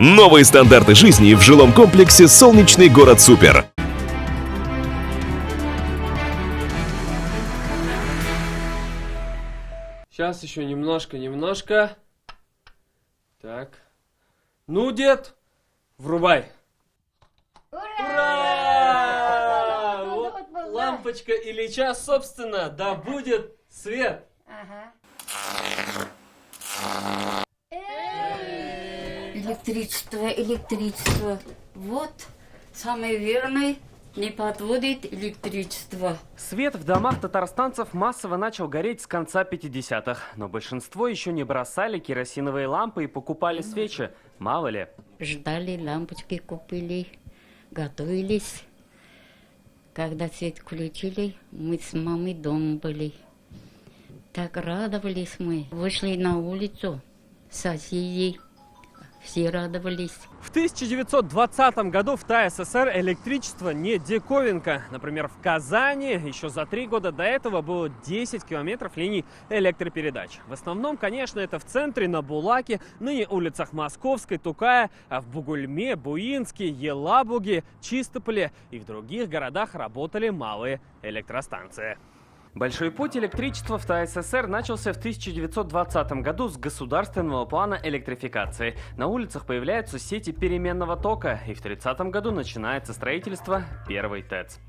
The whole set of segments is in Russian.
Новые стандарты жизни в жилом комплексе «Солнечный город Супер». Сейчас еще немножко. Так. Ну, дед, врубай. Ура! Вот лампочка Ильича, собственно, да будет свет. Ага. Электричество. Вот, самый верный, не подводит электричество. Свет в домах татарстанцев массово начал гореть с конца 50-х. Но большинство еще не бросали керосиновые лампы и покупали свечи. Мало ли. Ждали, лампочки купили, готовились. Когда свет включили, мы с мамой дома были. Так радовались мы. Вышли на улицу, соседи. Все радовались. В 1920 году в ТАССР электричество не диковинка. Например, в Казани еще за 3 года до этого было 10 километров линий электропередач. В основном, конечно, это в центре, на Булаке, ныне улицах Московской, Тукая, а в Бугульме, Буинске, Елабуге, Чистополе и в других городах работали малые электростанции. Большой путь электричества в ТАССР начался в 1920 году с государственного плана электрификации. На улицах появляются сети переменного тока, и в 1930 году начинается строительство первой ТЭЦ.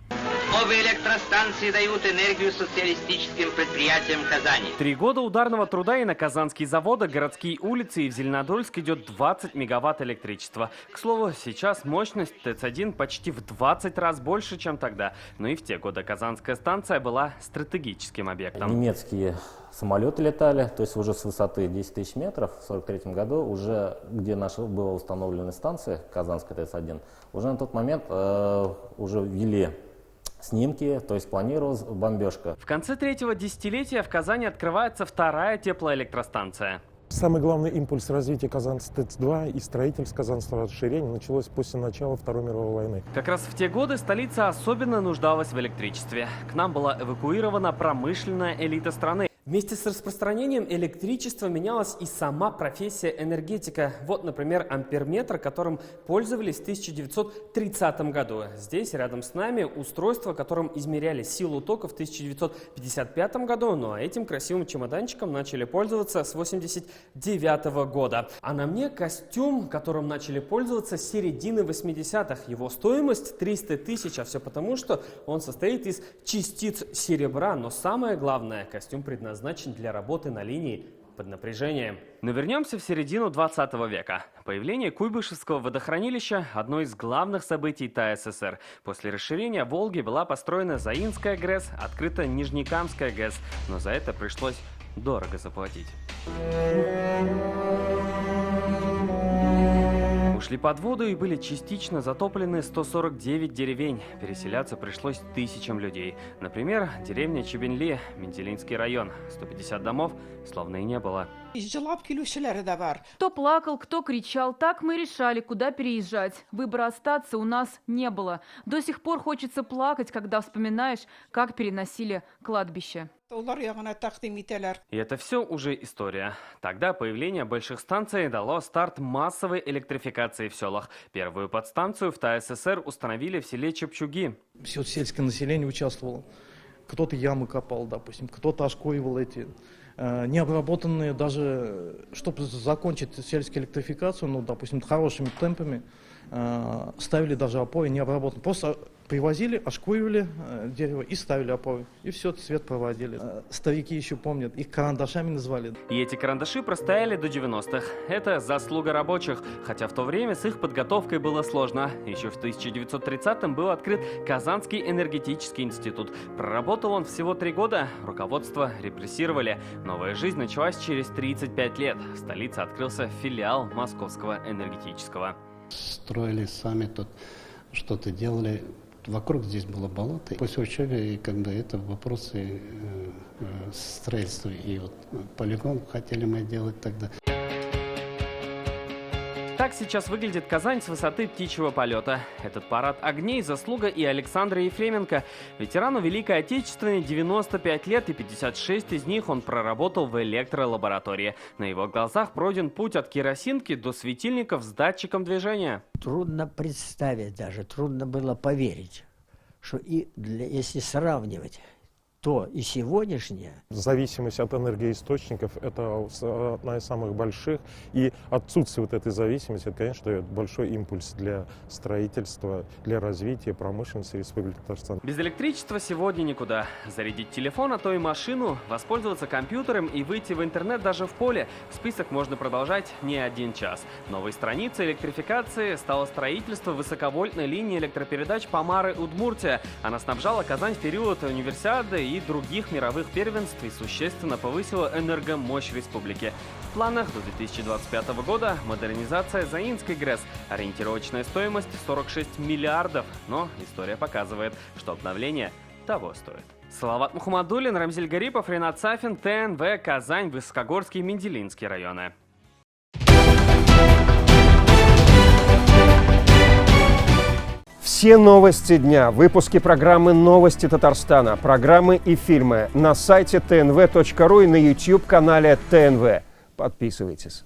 Новые электростанции дают энергию социалистическим предприятиям Казани. 3 года ударного труда, и на казанские заводы, городские улицы, и в Зеленодольск идет 20 мегаватт электричества. К слову, сейчас мощность ТЭЦ-1 почти в 20 раз больше, чем тогда. Но и в те годы казанская станция была стратегическим объектом. Немецкие самолеты летали, то есть уже с высоты 10 тысяч метров в 1943 году, уже где наша была установлена станция, Казанская ТЭЦ-1, уже на тот момент уже ввели снимки, то есть планировалась бомбежка. В конце 3-го десятилетия в Казани открывается 2-я теплоэлектростанция. Самый главный импульс развития Казанской ТЭЦ-2 и строительство Казанского расширения началось после начала Второй мировой войны. Как раз в те годы столица особенно нуждалась в электричестве. К нам была эвакуирована промышленная элита страны. Вместе с распространением электричества менялась и сама профессия энергетика. Вот, например, амперметр, которым пользовались в 1930 году. Здесь, рядом с нами, устройство, которым измеряли силу тока в 1955 году. Ну а этим красивым чемоданчиком начали пользоваться с 1989 года. А на мне костюм, которым начали пользоваться с середины 80-х. Его стоимость 300 тысяч, а все потому, что он состоит из частиц серебра. Но самое главное, костюм предназначен для работы на линии под напряжением. Но вернемся в середину 20 века. Появление Куйбышевского водохранилища – одно из главных событий ТАССР. После расширения Волги была построена Заинская ГРЭС, открыта Нижнекамская ГЭС. Но за это пришлось дорого заплатить. Ушли под воду и были частично затоплены 149 деревень. Переселяться пришлось тысячам людей. Например, деревня Чебенли, Менделинский район. 150 домов словно и не было. Кто плакал, кто кричал. Так мы решали, куда переезжать. Выбора остаться у нас не было. До сих пор хочется плакать, когда вспоминаешь, как переносили кладбище. И это все уже история. Тогда появление больших станций дало старт массовой электрификации в селах. Первую подстанцию в ТАССР установили в селе Чепчуги. Все сельское население участвовало. Кто-то ямы копал, допустим, кто-то ошкуривал эти необработанные, даже чтобы закончить сельскую электрификацию, ну, допустим, хорошими темпами, ставили даже опоры необработанные. Просто привозили, ошкуривали дерево и ставили опоры. И все, цвет проводили. Старики еще помнят, их карандашами назвали. И эти карандаши простояли до 90-х. Это заслуга рабочих. Хотя в то время с их подготовкой было сложно. Еще в 1930-м был открыт Казанский энергетический институт. Проработал он всего 3 года. Руководство репрессировали. Новая жизнь началась через 35 лет. В столице открылся филиал Московского энергетического. Строили сами тут, что-то делали. Вокруг здесь было болото. После учебы, когда это вопросы строительства и вот полигон хотели мы делать тогда. Так Так сейчас выглядит Казань с высоты птичьего полета. Этот парад огней – заслуга и Александра Ефременко. Ветерану Великой Отечественной 95 лет, и 56 из них он проработал в электролаборатории. На его глазах пройден путь от керосинки до светильников с датчиком движения. Трудно представить даже, трудно было поверить, что если сравнивать то и сегодняшнее. Зависимость от энергоисточников – это одна из самых больших. И отсутствие вот этой зависимости, это, конечно, дает большой импульс для строительства, для развития промышленности Республики Татарстан. Без электричества сегодня никуда. Зарядить телефон, а то и машину, воспользоваться компьютером и выйти в интернет даже в поле. Список можно продолжать не один час. Новой страницей электрификации стало строительство высоковольтной линии электропередач Помары-Удмуртия. Она снабжала Казань в период универсиады и других мировых первенств и существенно повысила энергомощь республики. В планах до 2025 года модернизация Заинской ГРЭС. Ориентировочная стоимость 46 миллиардов. Но история показывает, что обновление того стоит. Салават Мухаммадуллин, Рамзиль Гарипов, Ренат Сафин, ТНВ, Казань, Высокогорский, Менделинский районы. Все новости дня, выпуски программы «Новости Татарстана», программы и фильмы на сайте tnv.ru и на YouTube-канале ТНВ. Подписывайтесь.